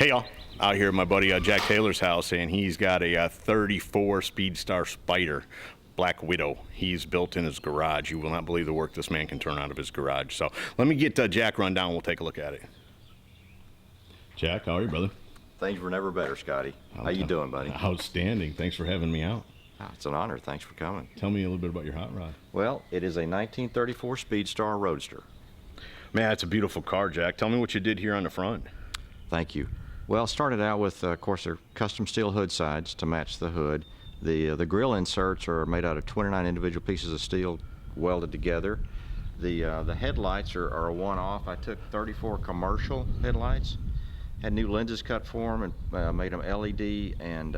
Hey y'all, out here at my buddy Jack Taylor's house, and he's got a 34 Speedstar Spyder Black Widow. He's built in his garage. You will not believe the work this man can turn out of his garage. So let me get Jack run down. We'll take a look at it. Jack, how are you, brother? Things were never better, Scotty. How you doing, buddy? Outstanding. Thanks for having me out. It's an honor. Thanks for coming. Tell me a little bit about your hot rod. Well, it is a 1934 Speedstar Roadster. Man, it's a beautiful car, Jack. Tell me what you did here on the front. Thank you. Well, started out with, of course, their custom steel hood sides to match the hood. The grill inserts are made out of 29 individual pieces of steel welded together. The headlights are a one-off. I took 34 commercial headlights, had new lenses cut for them, and made them LED and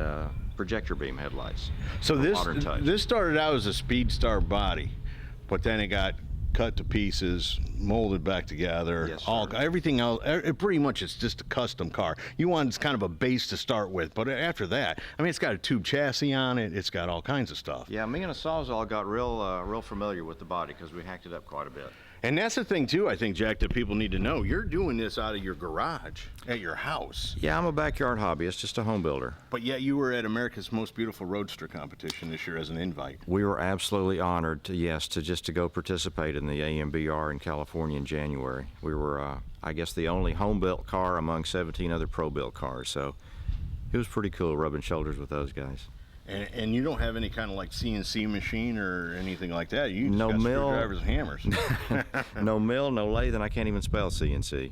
projector beam headlights. So this started out as a Speedstar body, but then it got cut to pieces, molded back together. Yes, sir. Everything else, it pretty much it's just a custom car. You want kind of a base to start with, but after that, I mean, it's got a tube chassis on it. It's got all kinds of stuff. Yeah, me and a Sawzall got real familiar with the body because we hacked it up quite a bit. And that's the thing too, I think, Jack, that people need to know. You're doing this out of your garage at your house. Yeah, I'm a backyard hobbyist, just a home builder. But yet you were at America's Most Beautiful Roadster competition this year as an invite. We were absolutely honored to go participate in the AMBR in California in January. We were, I guess, the only home-built car among 17 other pro-built cars. So it was pretty cool rubbing shoulders with those guys. And you don't have any kind of like CNC machine or anything like that. You just no got mill, screwdrivers and hammers. No mill, no lathe, and I can't even spell CNC.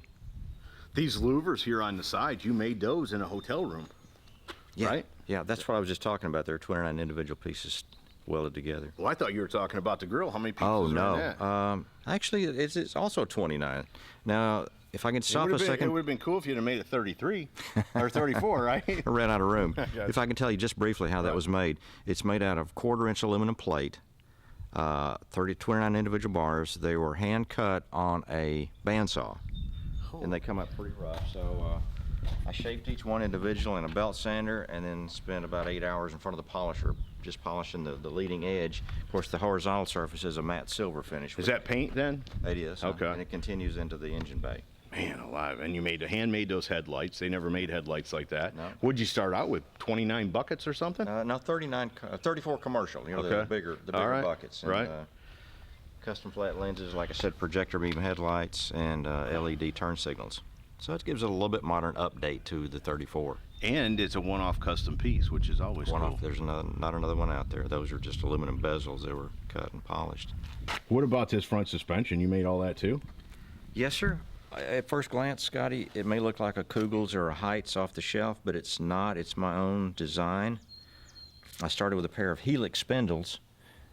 These louvers here on the side, you made those in a hotel room, right? Yeah, that's what I was just talking about. There are 29 individual pieces welded together. Well, I thought you were talking about the grill. How many pieces Oh, are in no. that? Actually, it's also 29. Now, if I can stop a second. It would have been cool if you'd have made it 33 or 34, right? I ran out of room. If I can tell you just briefly how that was made. It's made out of 1/4-inch aluminum plate, 29 individual bars. They were hand cut on a bandsaw, and they come up pretty rough. So I shaped each one individual in a belt sander and then spent about 8 hours in front of the polisher just polishing the leading edge. Of course, the horizontal surface is a matte silver finish. Is that paint then? It is. Okay. And it continues into the engine bay. Man alive. And you handmade those headlights. They never made headlights like that. No. What'd you start out with, 29 buckets or something? No, 34 commercial, you know, the bigger buckets. And, right. Custom flat lenses, like I said, projector beam headlights, and LED turn signals. So it gives it a little bit modern update to the 34. And it's a one-off custom piece, which is always cool. There's not another one out there. Those are just aluminum bezels that were cut and polished. What about this front suspension? You made all that too? Yes, sir. At first glance, Scotty, it may look like a Kugel's or a Heights off the shelf, but it's not. It's my own design. I started with a pair of Helix spindles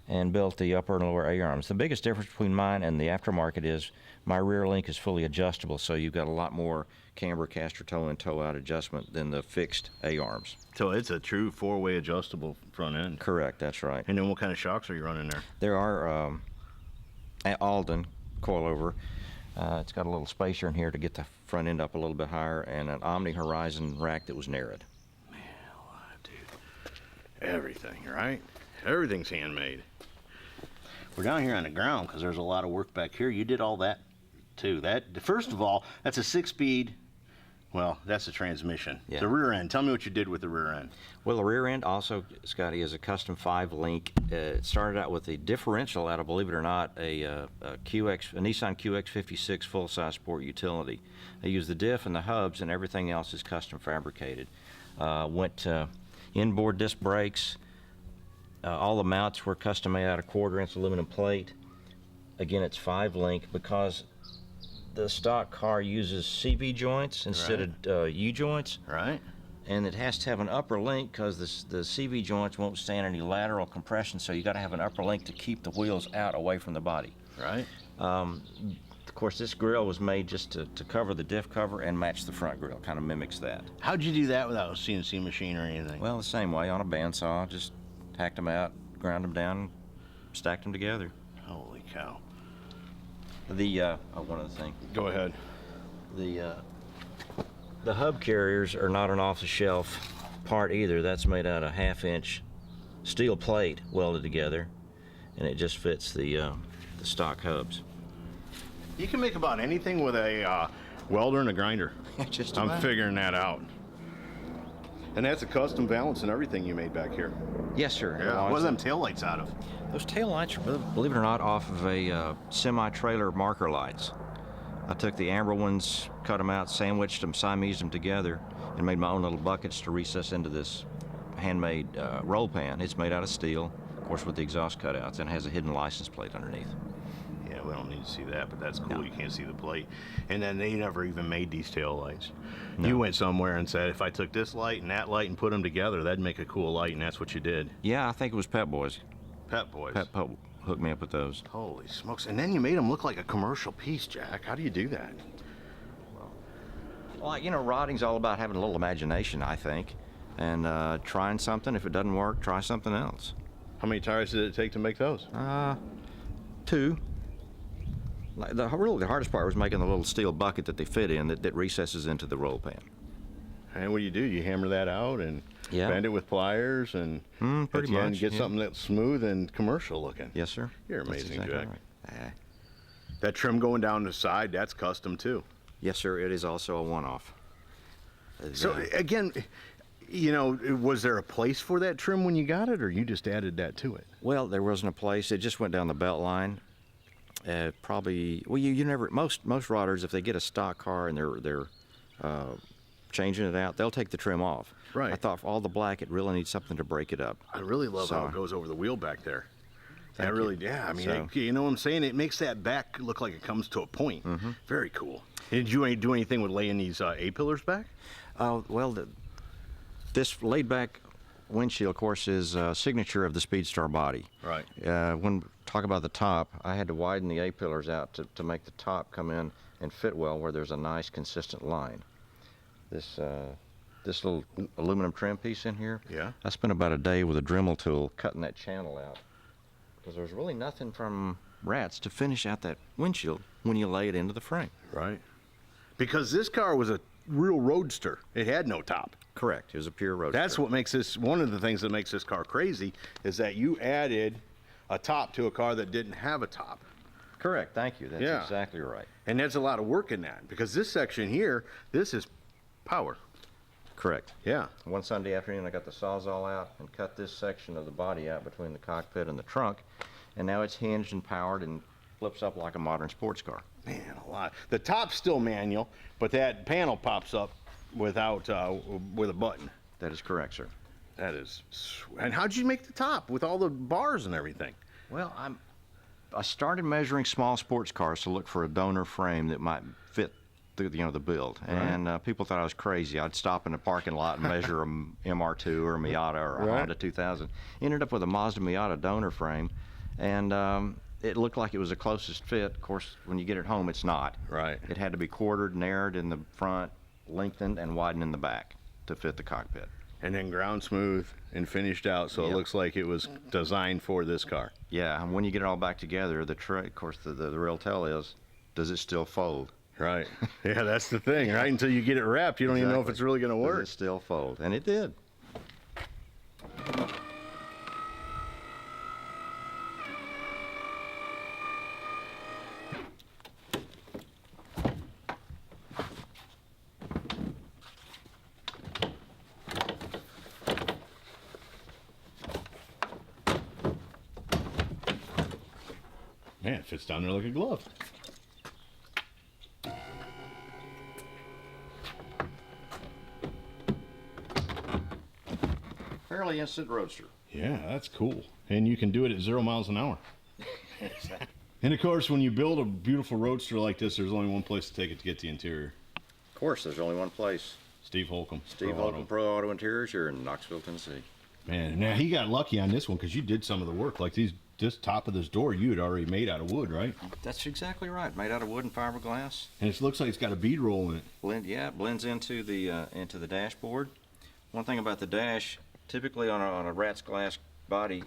and built the upper and lower A-arms. The biggest difference between mine and the aftermarket is my rear link is fully adjustable, so you've got a lot more camber, caster toe, and toe-out adjustment than the fixed A-arms. So it's a true four-way adjustable front end. Correct, that's right. And then what kind of shocks are you running there? There are Alden coilover. It's got a little spacer in here to get the front end up a little bit higher, and an Omni Horizon rack that was narrowed. Man alive, dude. Everything, right? Everything's handmade. We're down here on the ground because there's a lot of work back here. You did all that too. First of all, that's a 6-speed. Well, that's the transmission. Yeah. The rear end. Tell me what you did with the rear end. Well, the rear end also, Scotty, is a custom 5-link. It started out with a differential out of, believe it or not, a Nissan QX56 full-size sport utility. They use the diff and the hubs, and everything else is custom fabricated. Went to inboard disc brakes. All the mounts were custom made out of 1/4-inch aluminum plate. Again, it's 5-link because the stock car uses CV joints instead of U joints. Right. And it has to have an upper link because the CV joints won't stand any lateral compression, so you got to have an upper link to keep the wheels out away from the body. Right. Of course, this grill was made just to cover the diff cover and match the front grill, kind of mimics that. How'd you do that without a CNC machine or anything? Well, the same way, on a bandsaw, just hacked them out, ground them down, stacked them together. Holy cow. One other thing. Go ahead. The hub carriers are not an off-the-shelf part either. That's made out of 1/2-inch steel plate welded together, and it just fits the stock hubs. You can make about anything with a welder and a grinder. Just I'm about. figuring that out. And that's a custom valance and everything you made back here. Yes, sir. Yeah. What are them taillights out of? Those tail lights are, believe it or not, off of a semi-trailer marker lights. I took the amber ones, cut them out, sandwiched them, Siamesed them together, and made my own little buckets to recess into this handmade roll pan. It's made out of steel, of course, with the exhaust cutouts, and has a hidden license plate underneath. Yeah, we don't need to see that, but that's cool. No. You can't see the plate. And then they never even made these tail lights. No. You went somewhere and said, if I took this light and that light and put them together, that'd make a cool light, and that's what you did. Yeah, I think it was Pep Boys. Pep Boys. Pep hooked me up with those. Holy smokes. And then you made them look like a commercial piece, Jack. How do you do that? Well, you know, rodding's all about having a little imagination, I think, and trying something. If it doesn't work, try something else. How many tires did it take to make those? 2. Really, the hardest part was making the little steel bucket that they fit in that recesses into the roll pan. And what do? You hammer that out and Yeah. bend it with pliers and pretty at the end much, get yeah. something that's smooth and commercial looking. Yes, sir. You're That's amazing, exactly Jack. right. That trim going down the side, that's custom too. Yes, sir. It is also a one-off. So again, you know, was there a place for that trim when you got it, or you just added that to it? Well, there wasn't a place. It just went down the belt line. Probably. Well, you never. Most rodders, if they get a stock car and they're changing it out, they'll take the trim off. Right. I thought for all the black, it really needs something to break it up. I really love how So- it goes over the wheel back there. Thank That you. really, yeah. I mean, So- you know what I'm saying? It makes that back look like it comes to a point. Very cool. Did you do anything with laying these A-pillars back? Well, this laid-back windshield, of course, is a signature of the Speedstar body. Right. When talk about the top, I had to widen the A-pillars out to make the top come in and fit well where there's a nice, consistent line. This little aluminum trim piece in here, Yeah. I spent about a day with a Dremel tool cutting that channel out because there's really nothing from rats to finish out that windshield when you lay it into the frame. Right. Because this car was a real roadster. It had no top. Correct. It was a pure road. That's what makes this, one of the things that makes this car crazy is that you added a top to a car that didn't have a top. Correct. Thank you. That's Yeah. exactly right. And there's a lot of work in that because this section here, this is power. Correct. Yeah. One Sunday afternoon, I got the Sawzall out and cut this section of the body out between the cockpit and the trunk, and now it's hinged and powered and flips up like a modern sports car. Man, a lot. The top's still manual, but that panel pops up without, with a button. That is correct, sir. That is, and how'd you make the top with all the bars and everything? Well, I started measuring small sports cars to look for a donor frame that might fit the build, and people thought I was crazy. I'd stop in the parking lot and measure a MR2 or a Miata or a Honda 2000. Ended up with a Mazda Miata donor frame, and it looked like it was the closest fit. Of course, when you get it home, it's not. Right. It had to be quartered, narrowed in the front, lengthened, and widened in the back to fit the cockpit. And then ground smooth and finished out, so it Yep. looks like it was designed for this car. Yeah, and when you get it all back together, of course, the real tell is, does it still fold? Right. Yeah, that's the thing, right? Until you get it wrapped, you don't even know if Exactly. it's really going to work. Does it still fold? And it did. Man, it fits down there like a glove. Fairly instant roadster. Yeah, that's cool. And you can do it at 0 miles an hour. And of course, when you build a beautiful roadster like this, there's only one place to take it to get the interior. Of course, there's only one place. Steve Holcomb. Steve Pro Holcomb Auto. Pro Auto Interiors here in Knoxville, Tennessee. Man, now he got lucky on this one because you did some of the work. Like this top of this door, you had already made out of wood, right? That's exactly right. Made out of wood and fiberglass. And it looks like it's got a bead roll in it. Blends into the dashboard. One thing about the dash, typically on a rat's glass body,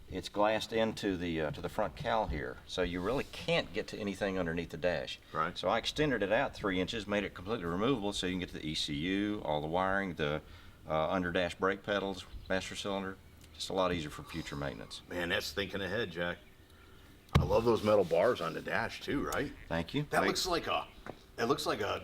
it's glassed into the to the front cowl here, so you really can't get to anything underneath the dash. Right. So I extended it out 3 inches, made it completely removable, so you can get to the ECU, all the wiring, the under dash brake pedals, master cylinder. Just a lot easier for future maintenance. Man, that's thinking ahead, Jack. I love those metal bars on the dash too, right? Thank you. That looks like a It looks like a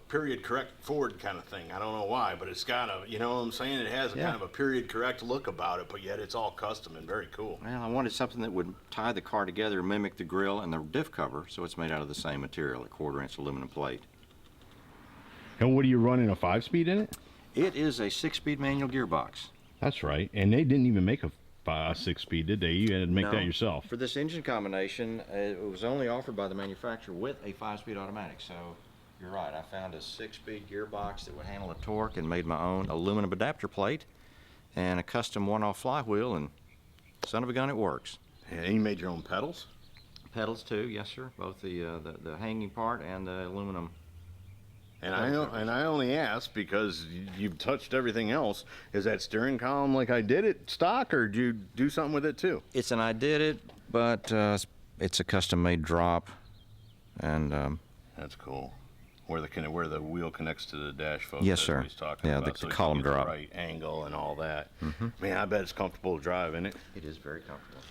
period correct Ford kind of thing. I don't know why, but it's got a, you know what I'm saying? It has a kind of a period correct look about it, but yet it's all custom and very cool. Well, I wanted something that would tie the car together, mimic the grille and the diff cover, so it's made out of the same material, a 1/4-inch aluminum plate. And what are you running, a 5-speed in it? It is a 6-speed manual gearbox. That's right. And they didn't even make a 6-speed, did they? You had to make No. that yourself. For this engine combination, it was only offered by the manufacturer with a 5-speed automatic. So you're right, I found a 6-speed gearbox that would handle the torque and made my own aluminum adapter plate and a custom one-off flywheel, and son of a gun, it works. And you made your own pedals? Pedals too, yes sir, both the hanging part and the aluminum. And I only asked because you've touched everything else. Is that steering column like I did it stock, or did you do something with it too? It's an I did it, but it's a custom-made drop, and That's cool. Where the wheel connects to the dash, folks. Yes, that's sir. what he's talking Yeah, about. the So you column get the drop. right angle and all that. Man, I bet it's comfortable to drive, isn't it? it is very comfortable.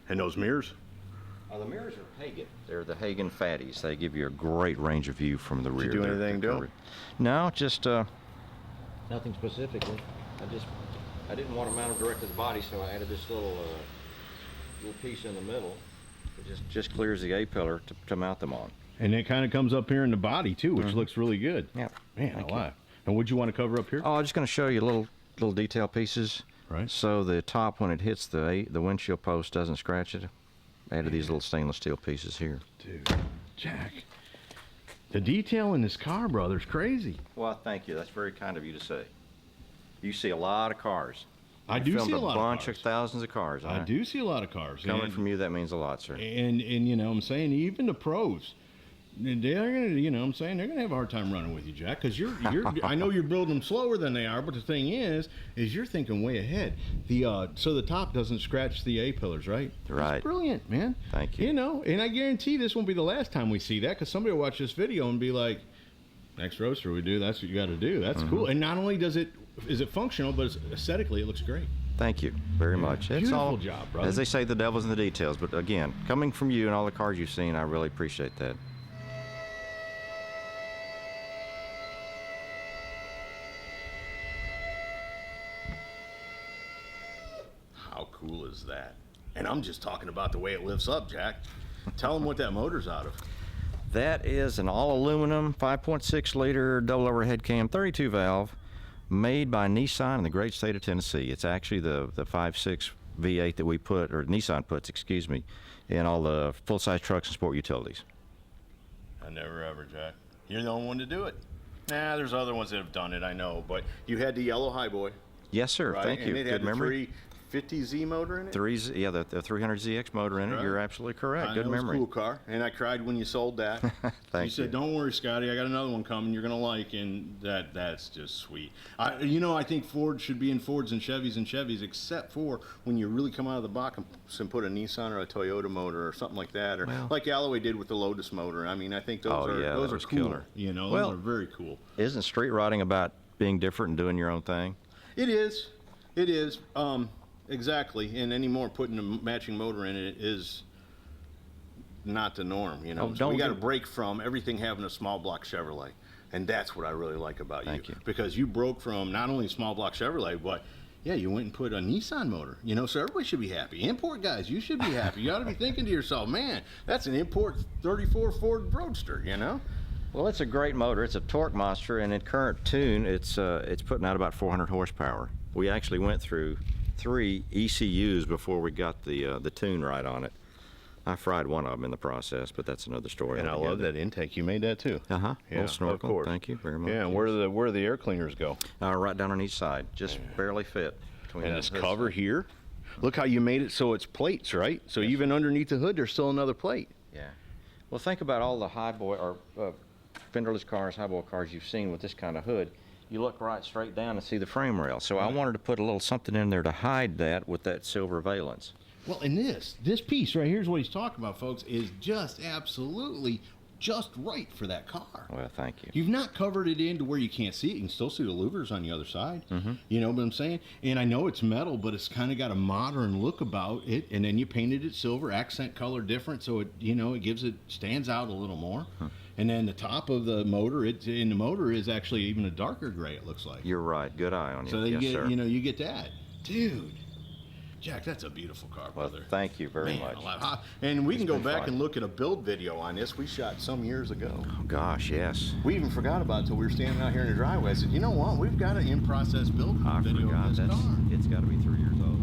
And those mirrors? The mirrors are Hagen. They're the Hagen Fatties. They give you a great range of view from the rear. Did you do They're anything to 'em? covered. No, just nothing specifically. I didn't want to mount them direct to the body, so I added this little piece in the middle. It just clears the A-pillar to mount them on. And it kind of comes up here in the body too, which looks really good. Yeah. Man, Thank I like. And what'd you want to cover up here? Oh, I'm just going to show you little detail pieces. Right. So the top, when it hits the windshield post, doesn't scratch it. Added these little stainless steel pieces here. Dude, Jack, the detail in this car, brother, is crazy. Well, thank you. That's very kind of you to say. You see a lot of cars. I do filmed see a lot of bunch cars. of thousands of cars. I do see a lot of cars. Coming and, from you, that means a lot, sir. and you know what I'm saying, even the pros, they're gonna, you know what I'm saying, they're gonna have a hard time running with you, Jack, because you're I know you're building them slower than they are, but the thing is you're thinking way ahead. So the top doesn't scratch the A-pillars, right? Right. It's brilliant, man. Thank you. You know, and I guarantee this won't be the last time we see that, because somebody will watch this video and be like, next roadster we do, that's what you got to do. That's cool. And not only is it functional, but aesthetically it looks great. Thank you very much. It's Beautiful all, job, brother. as they say, the devil's in the details. But again, coming from you and all the cars you've seen, I really appreciate that. How cool is that? And I'm just talking about the way it lifts up, Jack. Tell them what that motor's out of. That is an all-aluminum 5.6 liter double overhead cam 32 valve made by Nissan in the great state of Tennessee. It's actually the 5.6 V8 that we put, or Nissan puts, excuse me, in all the full-size trucks and sport utilities. I never ever, Jack. You're the only one to do it. Nah, there's other ones that have done it, I know, but you had the yellow Highboy, Yes, sir. right? Thank you. And it Good had the memory. 350Z motor in it. The 300ZX motor in it. Right. You're absolutely correct. I Good know, it was memory. a cool car, and I cried when you sold that. Thank you said, "Don't worry, Scotty, I got another one coming. You're gonna like," and that's just sweet. I think Ford should be in Fords and Chevys, except for when you really come out of the box and put a Nissan or a Toyota motor or something like that, or like Alloway did with the Lotus motor. I mean, I think those that are was cool. killer. You know, Well, those are very cool. Isn't street riding about being different and doing your own thing? It is. It is. Exactly. And anymore, putting a matching motor in it is not the norm. You know, Oh, so we don't got to do- break from everything having a small block Chevrolet, and that's what I really like about Thank you. because you broke from not only small block Chevrolet, but yeah, you went and put a Nissan motor. You know, so everybody should be happy. Import guys, you should be happy. You ought to be thinking to yourself, man, that's an import 34 Ford Roadster. You know. Well, it's a great motor. It's a torque monster, and in current tune, it's putting out about 400 horsepower. We actually went through 3 ECUs before we got the tune right on it. I fried one of them in the process, but that's another story. And I love that intake. You made that too. Yeah, of snorkel. course. Thank you very much. Yeah, and where do the air cleaners go? Right down on each side, just barely fit. Between And the this hoods. cover here, look how you made it so it's plates, right? So even underneath the hood, there's still another plate. Yeah. Well, think about all the highboy or fenderless cars, highboy cars you've seen with this kind of hood. You look right straight down and see the frame rail. So I wanted to put a little something in there to hide that with that silver valance. Well, and this piece right here is what he's talking about, folks, is just absolutely just right for that car. Well, thank you. You've not covered it in to where you can't see it. You can still see the louvers on the other side. You know what I'm saying? And I know it's metal, but it's kind of got a modern look about it. And then you painted it silver, accent color different, so it, you know, it stands out a little more. And then the top of the motor, is actually even a darker gray, it looks like. You're right. Good eye on you. So yes, you get, sir. you know, you get that. Dude, Jack, that's a beautiful car, Well, brother. thank you very Man, much. a lot. And we can go been back fun. and look at a build video on this we shot some years ago. Oh, gosh, yes. We even forgot about it until we were standing out here in the driveway. I said, you know what? We've got an in-process build I video forgot. of this car. It's got to be 3 years old.